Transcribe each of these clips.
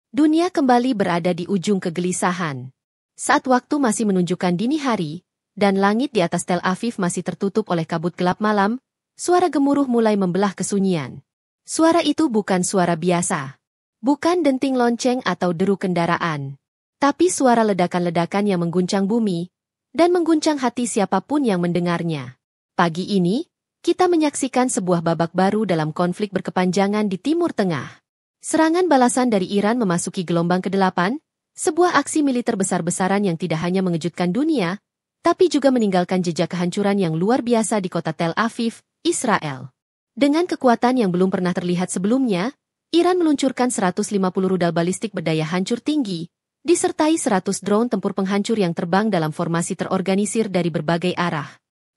Dunia kembali berada di ujung kegelisahan. Saat waktu masih menunjukkan dini hari, dan langit di atas Tel Aviv masih tertutup oleh kabut gelap malam, suara gemuruh mulai membelah kesunyian. Suara itu bukan suara biasa. Bukan denting lonceng atau deru kendaraan. Tapi suara ledakan-ledakan yang mengguncang bumi, dan mengguncang hati siapapun yang mendengarnya. Pagi ini, kita menyaksikan sebuah babak baru dalam konflik berkepanjangan di Timur Tengah. Serangan balasan dari Iran memasuki gelombang ke-8, sebuah aksi militer besar-besaran yang tidak hanya mengejutkan dunia, tapi juga meninggalkan jejak kehancuran yang luar biasa di kota Tel Aviv, Israel. Dengan kekuatan yang belum pernah terlihat sebelumnya, Iran meluncurkan 150 rudal balistik berdaya hancur tinggi, disertai 100 drone tempur penghancur yang terbang dalam formasi terorganisir dari berbagai arah.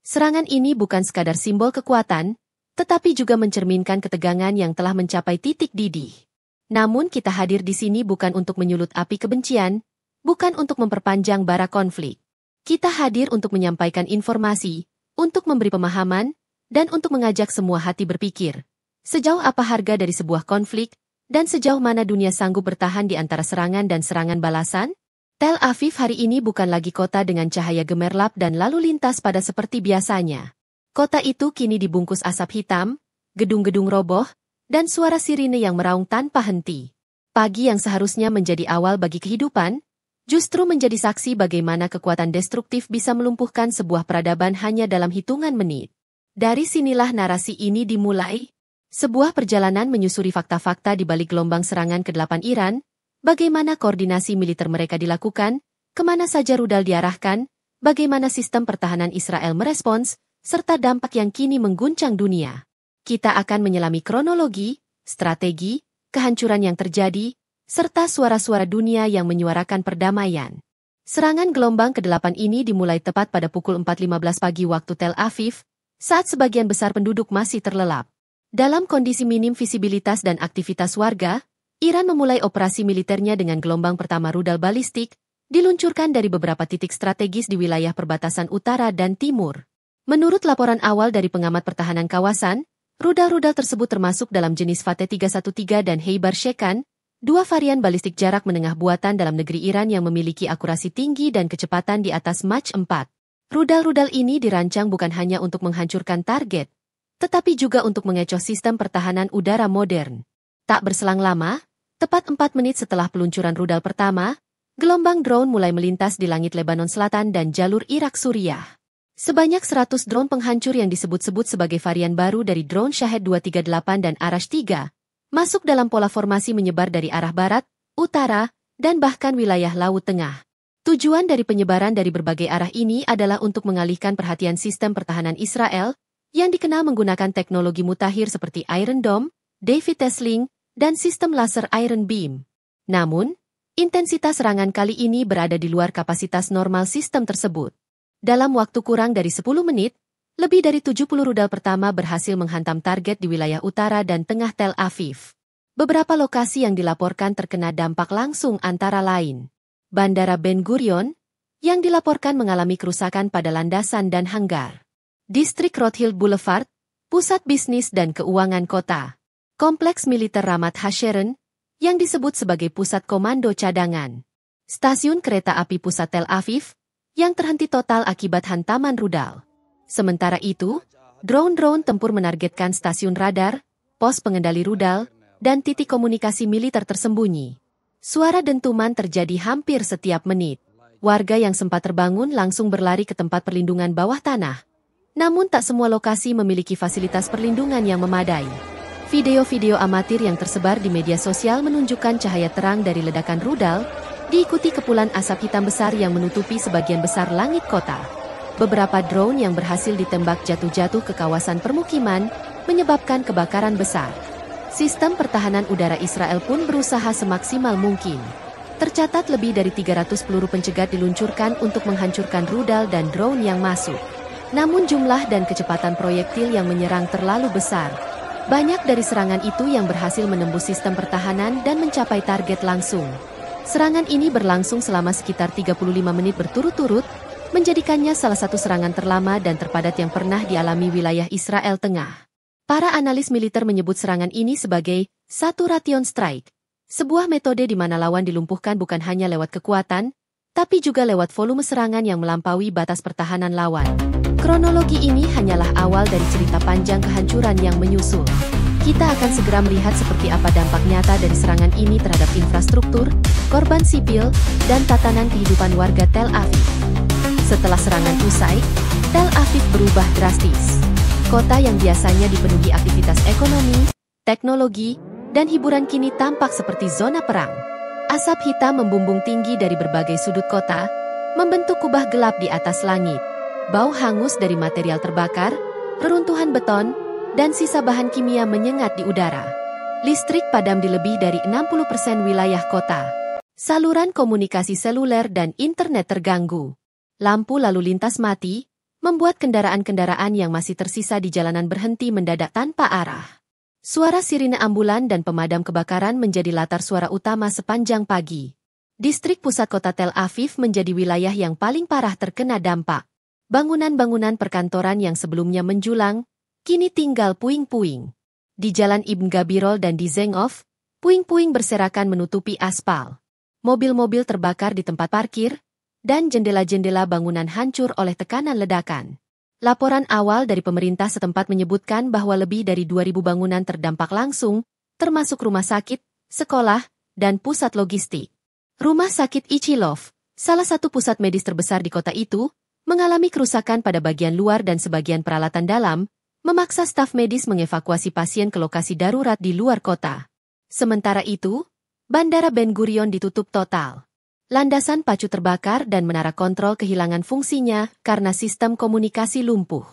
Serangan ini bukan sekadar simbol kekuatan, tetapi juga mencerminkan ketegangan yang telah mencapai titik didih. Namun kita hadir di sini bukan untuk menyulut api kebencian, bukan untuk memperpanjang bara konflik. Kita hadir untuk menyampaikan informasi, untuk memberi pemahaman, dan untuk mengajak semua hati berpikir. Sejauh apa harga dari sebuah konflik, dan sejauh mana dunia sanggup bertahan di antara serangan dan serangan balasan? Tel Aviv hari ini bukan lagi kota dengan cahaya gemerlap dan lalu lintas pada seperti biasanya. Kota itu kini dibungkus asap hitam, gedung-gedung roboh, dan suara sirine yang meraung tanpa henti. Pagi yang seharusnya menjadi awal bagi kehidupan, justru menjadi saksi bagaimana kekuatan destruktif bisa melumpuhkan sebuah peradaban hanya dalam hitungan menit. Dari sinilah narasi ini dimulai. Sebuah perjalanan menyusuri fakta-fakta di balik gelombang serangan ke-8 Iran, bagaimana koordinasi militer mereka dilakukan, kemana saja rudal diarahkan, bagaimana sistem pertahanan Israel merespons, serta dampak yang kini mengguncang dunia. Kita akan menyelami kronologi, strategi, kehancuran yang terjadi, serta suara-suara dunia yang menyuarakan perdamaian. Serangan gelombang ke-8 ini dimulai tepat pada pukul 4.15 pagi waktu Tel Aviv, saat sebagian besar penduduk masih terlelap. Dalam kondisi minim visibilitas dan aktivitas warga, Iran memulai operasi militernya dengan gelombang pertama rudal balistik, diluncurkan dari beberapa titik strategis di wilayah perbatasan utara dan timur. Menurut laporan awal dari pengamat pertahanan kawasan, rudal-rudal tersebut termasuk dalam jenis Fateh 313 dan Heibar Shekan, dua varian balistik jarak menengah buatan dalam negeri Iran yang memiliki akurasi tinggi dan kecepatan di atas Mach 4. Rudal-rudal ini dirancang bukan hanya untuk menghancurkan target, tetapi juga untuk mengecoh sistem pertahanan udara modern. Tak berselang lama, tepat 4 menit setelah peluncuran rudal pertama, gelombang drone mulai melintas di langit Lebanon Selatan dan jalur Irak Suriah. Sebanyak 100 drone penghancur yang disebut-sebut sebagai varian baru dari drone Shahed 238 dan Arash 3, masuk dalam pola formasi menyebar dari arah barat, utara, dan bahkan wilayah Laut Tengah. Tujuan dari penyebaran dari berbagai arah ini adalah untuk mengalihkan perhatian sistem pertahanan Israel, yang dikenal menggunakan teknologi mutakhir seperti Iron Dome, David Tesling, dan sistem laser Iron Beam. Namun, intensitas serangan kali ini berada di luar kapasitas normal sistem tersebut. Dalam waktu kurang dari 10 menit, lebih dari 70 rudal pertama berhasil menghantam target di wilayah utara dan tengah Tel Aviv. Beberapa lokasi yang dilaporkan terkena dampak langsung antara lain Bandara Ben Gurion, yang dilaporkan mengalami kerusakan pada landasan dan hanggar. Distrik Rothschild Boulevard, pusat bisnis dan keuangan kota. Kompleks militer Ramat Hasharon, yang disebut sebagai pusat komando cadangan. Stasiun kereta api pusat Tel Aviv, yang terhenti total akibat hantaman rudal. Sementara itu, drone-drone tempur menargetkan stasiun radar, pos pengendali rudal, dan titik komunikasi militer tersembunyi. Suara dentuman terjadi hampir setiap menit. Warga yang sempat terbangun langsung berlari ke tempat perlindungan bawah tanah. Namun tak semua lokasi memiliki fasilitas perlindungan yang memadai. Video-video amatir yang tersebar di media sosial menunjukkan cahaya terang dari ledakan rudal, diikuti kepulan asap hitam besar yang menutupi sebagian besar langit kota. Beberapa drone yang berhasil ditembak jatuh-jatuh ke kawasan permukiman, menyebabkan kebakaran besar. Sistem pertahanan udara Israel pun berusaha semaksimal mungkin. Tercatat lebih dari 300 peluru pencegat diluncurkan untuk menghancurkan rudal dan drone yang masuk. Namun jumlah dan kecepatan proyektil yang menyerang terlalu besar. Banyak dari serangan itu yang berhasil menembus sistem pertahanan dan mencapai target langsung. Serangan ini berlangsung selama sekitar 35 menit berturut-turut, menjadikannya salah satu serangan terlama dan terpadat yang pernah dialami wilayah Israel Tengah. Para analis militer menyebut serangan ini sebagai satu ration strike, Sebuah metode di mana lawan dilumpuhkan bukan hanya lewat kekuatan, tapi juga lewat volume serangan yang melampaui batas pertahanan lawan. Kronologi ini hanyalah awal dari cerita panjang kehancuran yang menyusul. Kita akan segera melihat seperti apa dampak nyata dari serangan ini terhadap infrastruktur, korban sipil, dan tatanan kehidupan warga Tel Aviv. Setelah serangan usai, Tel Aviv berubah drastis. Kota yang biasanya dipenuhi aktivitas ekonomi, teknologi, dan hiburan kini tampak seperti zona perang. Asap hitam membumbung tinggi dari berbagai sudut kota, membentuk kubah gelap di atas langit. Bau hangus dari material terbakar, reruntuhan beton, dan sisa bahan kimia menyengat di udara. Listrik padam di lebih dari 60% wilayah kota. Saluran komunikasi seluler dan internet terganggu. Lampu lalu lintas mati, membuat kendaraan-kendaraan yang masih tersisa di jalanan berhenti mendadak tanpa arah. Suara sirine ambulan dan pemadam kebakaran menjadi latar suara utama sepanjang pagi. Distrik pusat kota Tel Aviv menjadi wilayah yang paling parah terkena dampak. Bangunan-bangunan perkantoran yang sebelumnya menjulang, kini tinggal puing-puing. Di Jalan Ibn Gabirol dan di Zengov, puing-puing berserakan menutupi aspal. Mobil-mobil terbakar di tempat parkir, dan jendela-jendela bangunan hancur oleh tekanan ledakan. Laporan awal dari pemerintah setempat menyebutkan bahwa lebih dari 2.000 bangunan terdampak langsung, termasuk rumah sakit, sekolah, dan pusat logistik. Rumah sakit Ichilov, salah satu pusat medis terbesar di kota itu, mengalami kerusakan pada bagian luar dan sebagian peralatan dalam, memaksa staf medis mengevakuasi pasien ke lokasi darurat di luar kota. Sementara itu, Bandara Ben Gurion ditutup total. Landasan pacu terbakar dan menara kontrol kehilangan fungsinya karena sistem komunikasi lumpuh.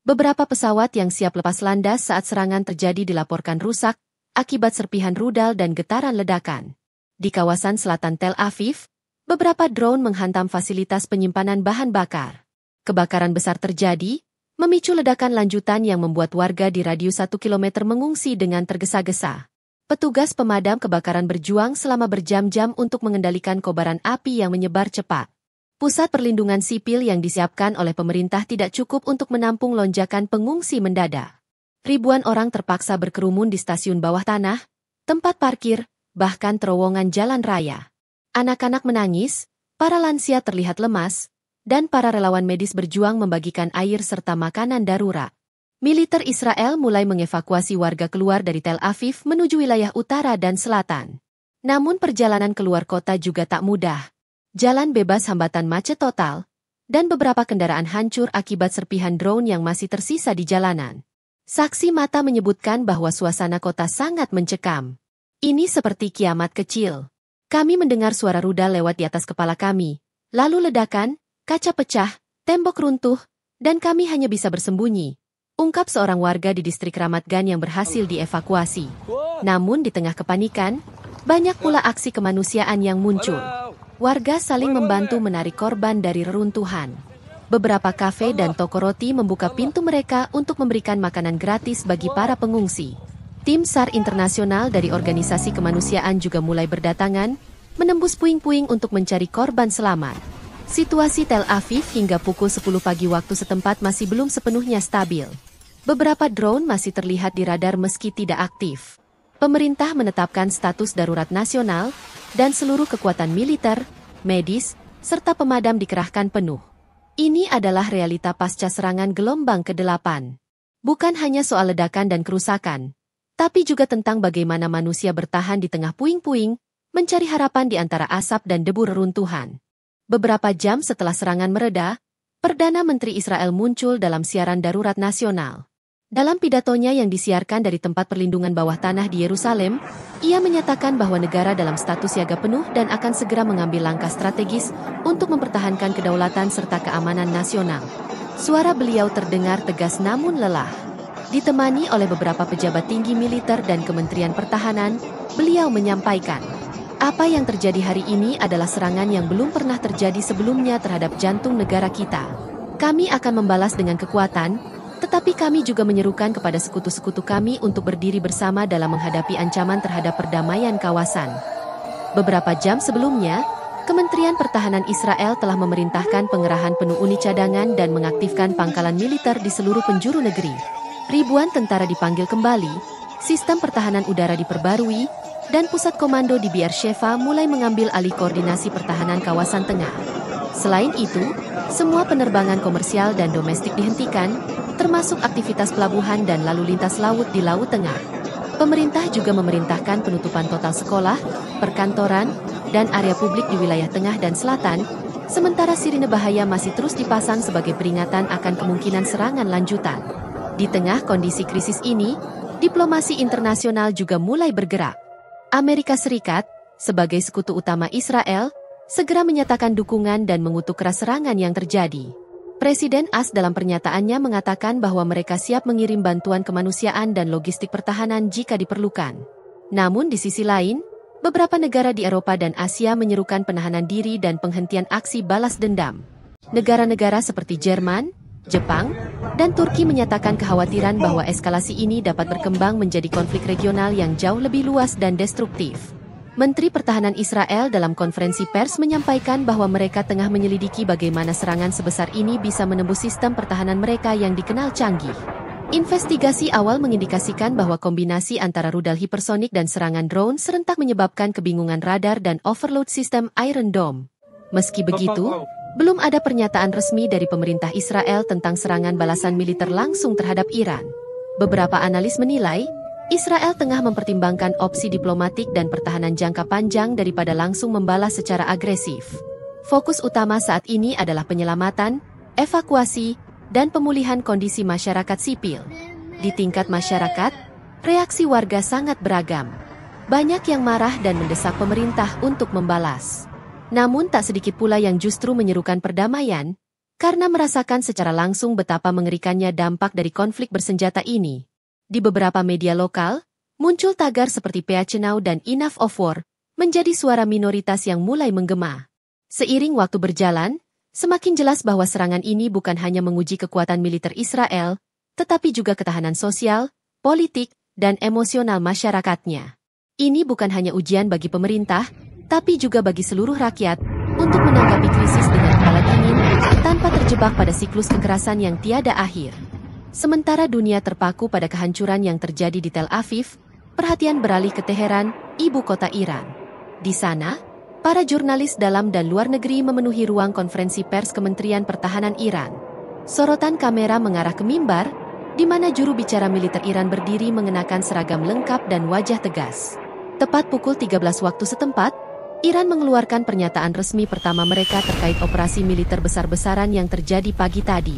Beberapa pesawat yang siap lepas landas saat serangan terjadi dilaporkan rusak akibat serpihan rudal dan getaran ledakan. Di kawasan selatan Tel Aviv, beberapa drone menghantam fasilitas penyimpanan bahan bakar. Kebakaran besar terjadi, memicu ledakan lanjutan yang membuat warga di radius 1 km mengungsi dengan tergesa-gesa. Petugas pemadam kebakaran berjuang selama berjam-jam untuk mengendalikan kobaran api yang menyebar cepat. Pusat perlindungan sipil yang disiapkan oleh pemerintah tidak cukup untuk menampung lonjakan pengungsi mendadak. Ribuan orang terpaksa berkerumun di stasiun bawah tanah, tempat parkir, bahkan terowongan jalan raya. Anak-anak menangis, para lansia terlihat lemas, dan para relawan medis berjuang membagikan air serta makanan darurat. Militer Israel mulai mengevakuasi warga keluar dari Tel Aviv menuju wilayah utara dan selatan. Namun perjalanan keluar kota juga tak mudah. Jalan bebas hambatan macet total, dan beberapa kendaraan hancur akibat serpihan drone yang masih tersisa di jalanan. Saksi mata menyebutkan bahwa suasana kota sangat mencekam. Ini seperti kiamat kecil. Kami mendengar suara rudal lewat di atas kepala kami, lalu ledakan, kaca pecah, tembok runtuh, dan kami hanya bisa bersembunyi, ungkap seorang warga di distrik Ramat Gan yang berhasil dievakuasi. Namun di tengah kepanikan, banyak pula aksi kemanusiaan yang muncul. Warga saling membantu menarik korban dari reruntuhan. Beberapa kafe dan toko roti membuka pintu mereka untuk memberikan makanan gratis bagi para pengungsi. Tim SAR internasional dari organisasi kemanusiaan juga mulai berdatangan, menembus puing-puing untuk mencari korban selamat. Situasi Tel Aviv hingga pukul 10 pagi waktu setempat masih belum sepenuhnya stabil. Beberapa drone masih terlihat di radar meski tidak aktif. Pemerintah menetapkan status darurat nasional, dan seluruh kekuatan militer, medis, serta pemadam dikerahkan penuh. Ini adalah realita pasca serangan gelombang ke-8. Bukan hanya soal ledakan dan kerusakan, tapi juga tentang bagaimana manusia bertahan di tengah puing-puing, mencari harapan di antara asap dan debu reruntuhan. Beberapa jam setelah serangan mereda, Perdana Menteri Israel muncul dalam siaran darurat nasional. Dalam pidatonya yang disiarkan dari tempat perlindungan bawah tanah di Yerusalem, ia menyatakan bahwa negara dalam status siaga penuh dan akan segera mengambil langkah strategis untuk mempertahankan kedaulatan serta keamanan nasional. Suara beliau terdengar tegas namun lelah. Ditemani oleh beberapa pejabat tinggi militer dan Kementerian Pertahanan, beliau menyampaikan, apa yang terjadi hari ini adalah serangan yang belum pernah terjadi sebelumnya terhadap jantung negara kita. Kami akan membalas dengan kekuatan, tetapi kami juga menyerukan kepada sekutu-sekutu kami untuk berdiri bersama dalam menghadapi ancaman terhadap perdamaian kawasan. Beberapa jam sebelumnya, Kementerian Pertahanan Israel telah memerintahkan pengerahan penuh unit cadangan dan mengaktifkan pangkalan militer di seluruh penjuru negeri. Ribuan tentara dipanggil kembali, sistem pertahanan udara diperbarui, dan pusat komando di Beersheva mulai mengambil alih koordinasi pertahanan kawasan tengah. Selain itu, semua penerbangan komersial dan domestik dihentikan, termasuk aktivitas pelabuhan dan lalu lintas laut di Laut Tengah. Pemerintah juga memerintahkan penutupan total sekolah, perkantoran, dan area publik di wilayah tengah dan selatan, sementara sirine bahaya masih terus dipasang sebagai peringatan akan kemungkinan serangan lanjutan. Di tengah kondisi krisis ini, diplomasi internasional juga mulai bergerak. Amerika Serikat, sebagai sekutu utama Israel, segera menyatakan dukungan dan mengutuk keras serangan yang terjadi. Presiden AS dalam pernyataannya mengatakan bahwa mereka siap mengirim bantuan kemanusiaan dan logistik pertahanan jika diperlukan. Namun di sisi lain, beberapa negara di Eropa dan Asia menyerukan penahanan diri dan penghentian aksi balas dendam. Negara-negara seperti Jerman, Jepang, dan Turki menyatakan kekhawatiran bahwa eskalasi ini dapat berkembang menjadi konflik regional yang jauh lebih luas dan destruktif. Menteri Pertahanan Israel dalam konferensi pers menyampaikan bahwa mereka tengah menyelidiki bagaimana serangan sebesar ini bisa menembus sistem pertahanan mereka yang dikenal canggih. Investigasi awal mengindikasikan bahwa kombinasi antara rudal hipersonik dan serangan drone serentak menyebabkan kebingungan radar dan overload sistem Iron Dome. Meski begitu, belum ada pernyataan resmi dari pemerintah Israel tentang serangan balasan militer langsung terhadap Iran. Beberapa analis menilai, Israel tengah mempertimbangkan opsi diplomatik dan pertahanan jangka panjang daripada langsung membalas secara agresif. Fokus utama saat ini adalah penyelamatan, evakuasi, dan pemulihan kondisi masyarakat sipil. Di tingkat masyarakat, reaksi warga sangat beragam. Banyak yang marah dan mendesak pemerintah untuk membalas. Namun tak sedikit pula yang justru menyerukan perdamaian, karena merasakan secara langsung betapa mengerikannya dampak dari konflik bersenjata ini. Di beberapa media lokal, muncul tagar seperti Peace Now dan Enough of War, menjadi suara minoritas yang mulai menggema. Seiring waktu berjalan, semakin jelas bahwa serangan ini bukan hanya menguji kekuatan militer Israel, tetapi juga ketahanan sosial, politik, dan emosional masyarakatnya. Ini bukan hanya ujian bagi pemerintah, tapi juga bagi seluruh rakyat, untuk menanggapi krisis dengan kepala dingin, tanpa terjebak pada siklus kekerasan yang tiada akhir. Sementara dunia terpaku pada kehancuran yang terjadi di Tel Aviv, perhatian beralih ke Teheran, ibu kota Iran. Di sana, para jurnalis dalam dan luar negeri memenuhi ruang konferensi pers Kementerian Pertahanan Iran. Sorotan kamera mengarah ke mimbar, di mana juru bicara militer Iran berdiri mengenakan seragam lengkap dan wajah tegas. Tepat pukul 13 waktu setempat, Iran mengeluarkan pernyataan resmi pertama mereka terkait operasi militer besar-besaran yang terjadi pagi tadi.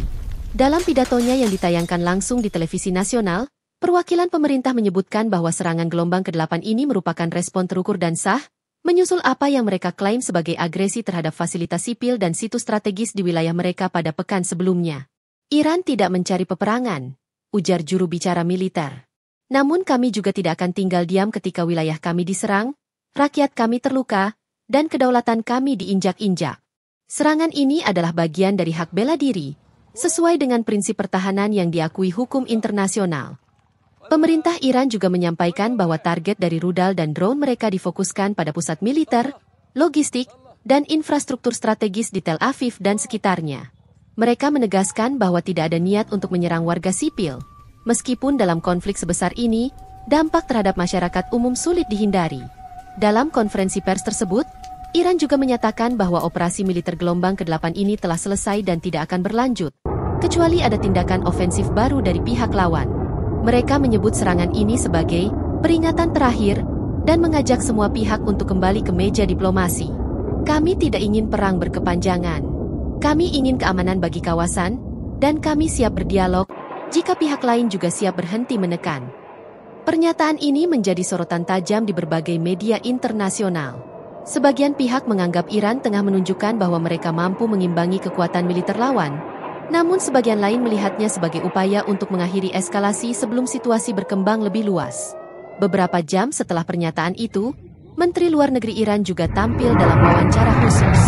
Dalam pidatonya yang ditayangkan langsung di televisi nasional, perwakilan pemerintah menyebutkan bahwa serangan gelombang ke-8 ini merupakan respon terukur dan sah, menyusul apa yang mereka klaim sebagai agresi terhadap fasilitas sipil dan situs strategis di wilayah mereka pada pekan sebelumnya. Iran tidak mencari peperangan, ujar juru bicara militer. Namun kami juga tidak akan tinggal diam ketika wilayah kami diserang, rakyat kami terluka, dan kedaulatan kami diinjak-injak. Serangan ini adalah bagian dari hak bela diri, sesuai dengan prinsip pertahanan yang diakui hukum internasional. Pemerintah Iran juga menyampaikan bahwa target dari rudal dan drone mereka difokuskan pada pusat militer, logistik, dan infrastruktur strategis di Tel Aviv dan sekitarnya. Mereka menegaskan bahwa tidak ada niat untuk menyerang warga sipil. Meskipun dalam konflik sebesar ini, dampak terhadap masyarakat umum sulit dihindari. Dalam konferensi pers tersebut, Iran juga menyatakan bahwa operasi militer gelombang ke-8 ini telah selesai dan tidak akan berlanjut, kecuali ada tindakan ofensif baru dari pihak lawan. Mereka menyebut serangan ini sebagai peringatan terakhir dan mengajak semua pihak untuk kembali ke meja diplomasi. Kami tidak ingin perang berkepanjangan. Kami ingin keamanan bagi kawasan, dan kami siap berdialog jika pihak lain juga siap berhenti menekan. Pernyataan ini menjadi sorotan tajam di berbagai media internasional. Sebagian pihak menganggap Iran tengah menunjukkan bahwa mereka mampu mengimbangi kekuatan militer lawan, namun sebagian lain melihatnya sebagai upaya untuk mengakhiri eskalasi sebelum situasi berkembang lebih luas. Beberapa jam setelah pernyataan itu, Menteri Luar Negeri Iran juga tampil dalam wawancara khusus.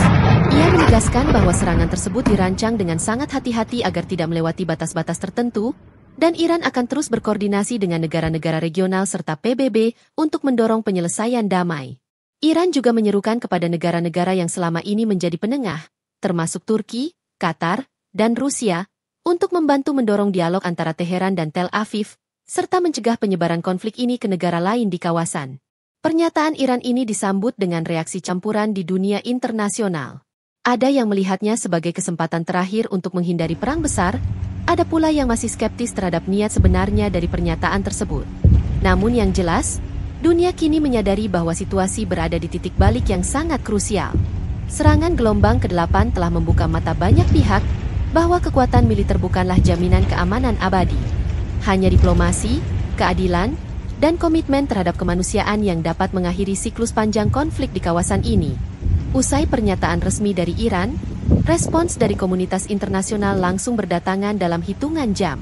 Ia menegaskan bahwa serangan tersebut dirancang dengan sangat hati-hati agar tidak melewati batas-batas tertentu, dan Iran akan terus berkoordinasi dengan negara-negara regional serta PBB untuk mendorong penyelesaian damai. Iran juga menyerukan kepada negara-negara yang selama ini menjadi penengah, termasuk Turki, Qatar, dan Rusia, untuk membantu mendorong dialog antara Teheran dan Tel Aviv, serta mencegah penyebaran konflik ini ke negara lain di kawasan. Pernyataan Iran ini disambut dengan reaksi campuran di dunia internasional. Ada yang melihatnya sebagai kesempatan terakhir untuk menghindari perang besar, ada pula yang masih skeptis terhadap niat sebenarnya dari pernyataan tersebut. Namun yang jelas, dunia kini menyadari bahwa situasi berada di titik balik yang sangat krusial. Serangan gelombang ke-8 telah membuka mata banyak pihak bahwa kekuatan militer bukanlah jaminan keamanan abadi. Hanya diplomasi, keadilan, dan komitmen terhadap kemanusiaan yang dapat mengakhiri siklus panjang konflik di kawasan ini. Usai pernyataan resmi dari Iran, respons dari komunitas internasional langsung berdatangan dalam hitungan jam.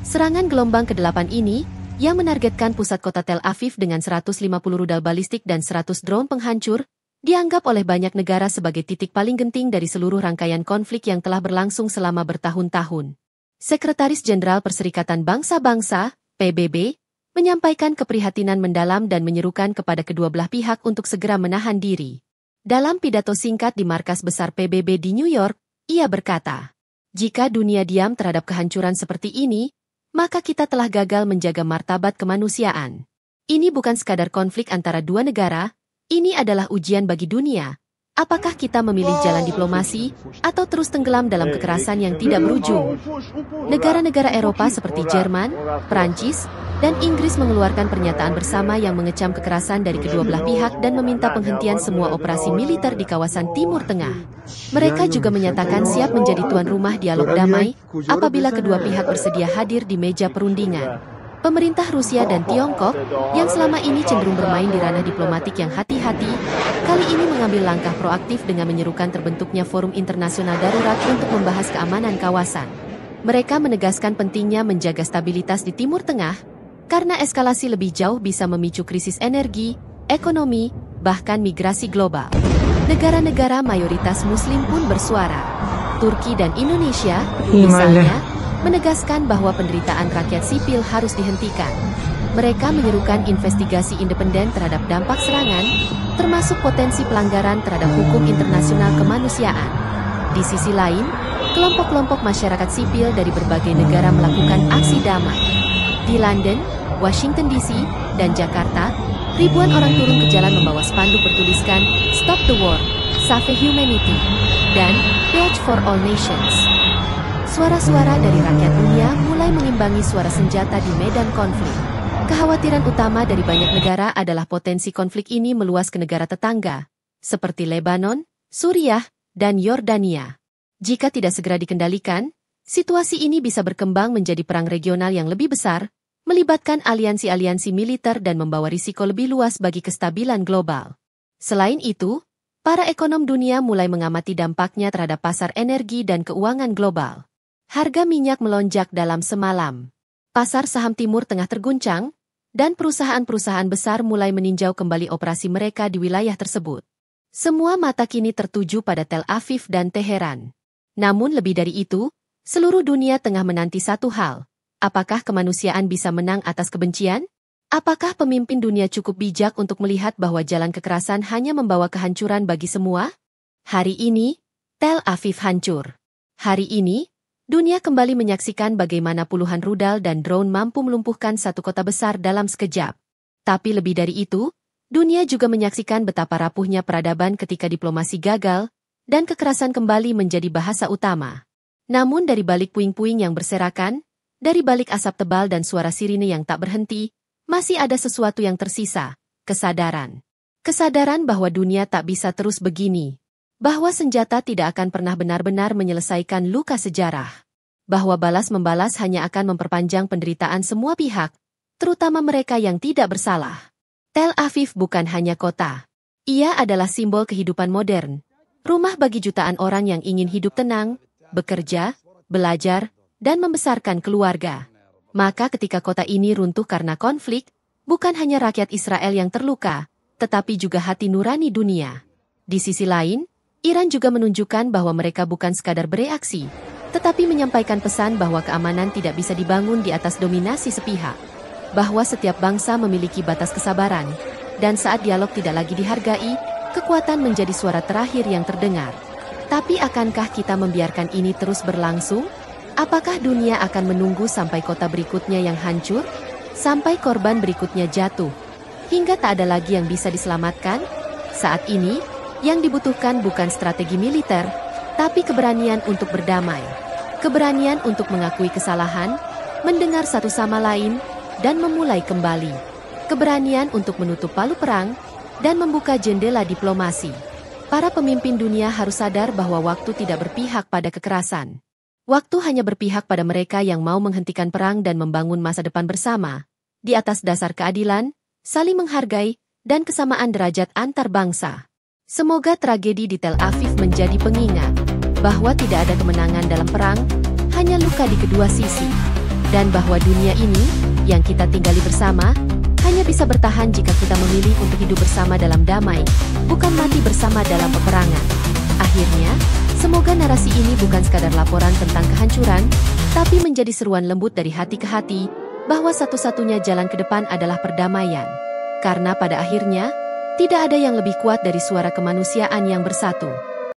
Serangan gelombang ke-8 ini, yang menargetkan pusat kota Tel Aviv dengan 150 rudal balistik dan 100 drone penghancur, dianggap oleh banyak negara sebagai titik paling genting dari seluruh rangkaian konflik yang telah berlangsung selama bertahun-tahun. Sekretaris Jenderal Perserikatan Bangsa-Bangsa, PBB, menyampaikan keprihatinan mendalam dan menyerukan kepada kedua belah pihak untuk segera menahan diri. Dalam pidato singkat di markas besar PBB di New York, ia berkata, "Jika dunia diam terhadap kehancuran seperti ini, maka kita telah gagal menjaga martabat kemanusiaan. Ini bukan sekadar konflik antara dua negara, ini adalah ujian bagi dunia. Apakah kita memilih jalan diplomasi, atau terus tenggelam dalam kekerasan yang tidak berujung?" Negara-negara Eropa seperti Jerman, Prancis, dan Inggris mengeluarkan pernyataan bersama yang mengecam kekerasan dari kedua belah pihak dan meminta penghentian semua operasi militer di kawasan Timur Tengah. Mereka juga menyatakan siap menjadi tuan rumah dialog damai apabila kedua pihak bersedia hadir di meja perundingan. Pemerintah Rusia dan Tiongkok, yang selama ini cenderung bermain di ranah diplomatik yang hati-hati, kali ini mengambil langkah proaktif dengan menyerukan terbentuknya forum internasional darurat untuk membahas keamanan kawasan. Mereka menegaskan pentingnya menjaga stabilitas di Timur Tengah, karena eskalasi lebih jauh bisa memicu krisis energi, ekonomi, bahkan migrasi global. Negara-negara mayoritas Muslim pun bersuara. Turki dan Indonesia, misalnya, menegaskan bahwa penderitaan rakyat sipil harus dihentikan. Mereka menyerukan investigasi independen terhadap dampak serangan, termasuk potensi pelanggaran terhadap hukum internasional kemanusiaan. Di sisi lain, kelompok-kelompok masyarakat sipil dari berbagai negara melakukan aksi damai. Di London, Washington DC, dan Jakarta, ribuan orang turun ke jalan membawa spanduk bertuliskan "Stop the War, Save Humanity", dan "Pledge for All Nations". Suara-suara dari rakyat dunia mulai mengimbangi suara senjata di medan konflik. Kekhawatiran utama dari banyak negara adalah potensi konflik ini meluas ke negara tetangga, seperti Lebanon, Suriah, dan Yordania. Jika tidak segera dikendalikan, situasi ini bisa berkembang menjadi perang regional yang lebih besar, melibatkan aliansi-aliansi militer dan membawa risiko lebih luas bagi kestabilan global. Selain itu, para ekonom dunia mulai mengamati dampaknya terhadap pasar energi dan keuangan global. Harga minyak melonjak dalam semalam. Pasar saham Timur Tengah terguncang, dan perusahaan-perusahaan besar mulai meninjau kembali operasi mereka di wilayah tersebut. Semua mata kini tertuju pada Tel Aviv dan Teheran. Namun lebih dari itu, seluruh dunia tengah menanti satu hal. Apakah kemanusiaan bisa menang atas kebencian? Apakah pemimpin dunia cukup bijak untuk melihat bahwa jalan kekerasan hanya membawa kehancuran bagi semua? Hari ini, Tel Aviv hancur. Hari ini, dunia kembali menyaksikan bagaimana puluhan rudal dan drone mampu melumpuhkan satu kota besar dalam sekejap. Tapi lebih dari itu, dunia juga menyaksikan betapa rapuhnya peradaban ketika diplomasi gagal, dan kekerasan kembali menjadi bahasa utama. Namun dari balik puing-puing yang berserakan, dari balik asap tebal dan suara sirine yang tak berhenti, masih ada sesuatu yang tersisa, kesadaran. Kesadaran bahwa dunia tak bisa terus begini. Bahwa senjata tidak akan pernah benar-benar menyelesaikan luka sejarah. Bahwa balas-membalas hanya akan memperpanjang penderitaan semua pihak, terutama mereka yang tidak bersalah. Tel Aviv bukan hanya kota. Ia adalah simbol kehidupan modern. Rumah bagi jutaan orang yang ingin hidup tenang, bekerja, belajar, dan membesarkan keluarga. Maka ketika kota ini runtuh karena konflik, bukan hanya rakyat Israel yang terluka, tetapi juga hati nurani dunia. Di sisi lain, Iran juga menunjukkan bahwa mereka bukan sekadar bereaksi, tetapi menyampaikan pesan bahwa keamanan tidak bisa dibangun di atas dominasi sepihak. Bahwa setiap bangsa memiliki batas kesabaran, dan saat dialog tidak lagi dihargai, kekuatan menjadi suara terakhir yang terdengar. Tapi akankah kita membiarkan ini terus berlangsung? Apakah dunia akan menunggu sampai kota berikutnya yang hancur? Sampai korban berikutnya jatuh? hingga tak ada lagi yang bisa diselamatkan? Saat ini, yang dibutuhkan bukan strategi militer, tapi keberanian untuk berdamai. Keberanian untuk mengakui kesalahan, mendengar satu sama lain, dan memulai kembali. Keberanian untuk menutup palu perang, dan membuka jendela diplomasi. Para pemimpin dunia harus sadar bahwa waktu tidak berpihak pada kekerasan. Waktu hanya berpihak pada mereka yang mau menghentikan perang dan membangun masa depan bersama, di atas dasar keadilan, saling menghargai, dan kesamaan derajat antar bangsa. Semoga tragedi di Tel Aviv menjadi pengingat bahwa tidak ada kemenangan dalam perang, hanya luka di kedua sisi. Dan bahwa dunia ini, yang kita tinggali bersama, hanya bisa bertahan jika kita memilih untuk hidup bersama dalam damai, bukan mati bersama dalam peperangan. Akhirnya, semoga narasi ini bukan sekadar laporan tentang kehancuran, tapi menjadi seruan lembut dari hati ke hati, bahwa satu-satunya jalan ke depan adalah perdamaian. Karena pada akhirnya, tidak ada yang lebih kuat dari suara kemanusiaan yang bersatu.